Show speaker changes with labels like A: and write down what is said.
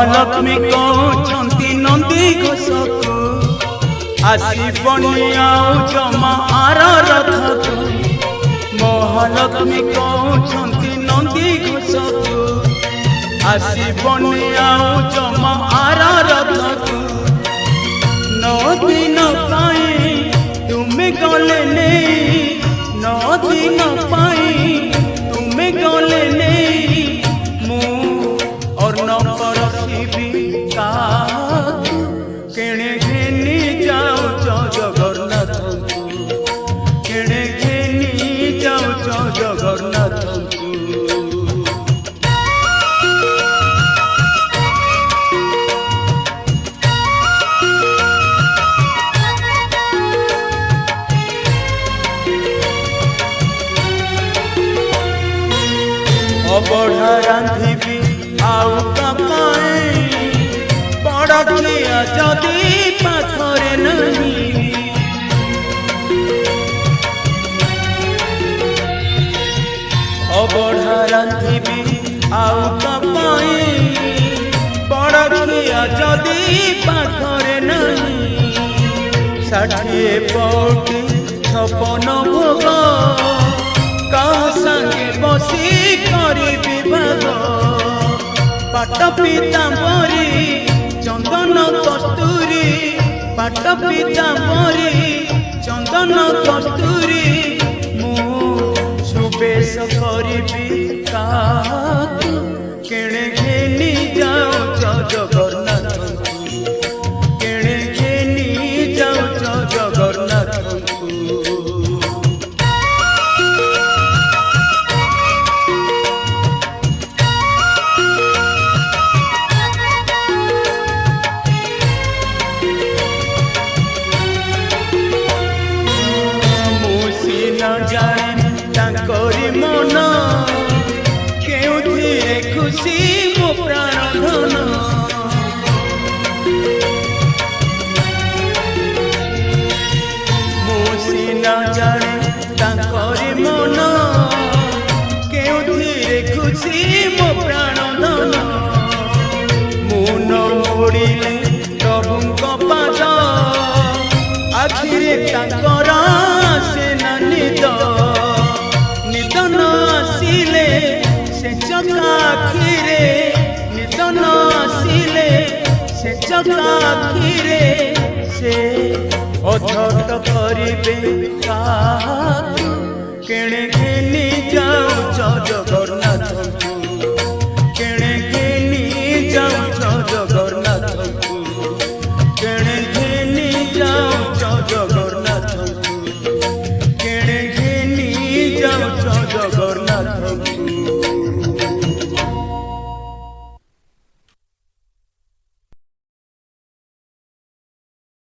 A: महालक्ष्मी कहते नंदी घोषको आसबनी आउ जमा आर रथको महालक्ष्मी कहते नंदी घोषको आसबनी आउ जमा आर रथको 9 दिन पाई तुमे गले नहीं 9 दिन पाई तुमे गले नहीं मु और न परसिबी का केणे घेनी जाऊ जगन्नाथ केणे घेनी जाऊ जगन्नाथ अबढ़ा रांधिबी आउ कपाए पड़खिया जदि पाखरे नहीं अबढ़ा रांधिबी आउ कपाए पड़खिया जदि पाखरे नहीं 60 पौटी 56 भोग का संगे बसी करी विभाग पाट पीताम्बरी चंदन कस्तूरी पाट पीताम्बरी चंदन कस्तूरी मु सुबेश करी केणे घेनी जाऊ जगन्नाथ केणे घेनी जाऊ जगन्नाथ जाने तांकरी मन केउथिरे खुशी मो प्राण धन मुसी न जाने तांकरी मन केउथिरे खुशी मो प्राण धन मुन मोड़िले प्रभुंक पाद आखिरे तांकर निदन आसिले से चकाखिरे निदन आसिले से चकाखिरे से अझट करिबे केणे घेनी जाऊ जगन्नाथ केणे घेनी जाऊ जगन्नाथ केणे घेनी जाऊ जगन्नाथ जगन्नाथ।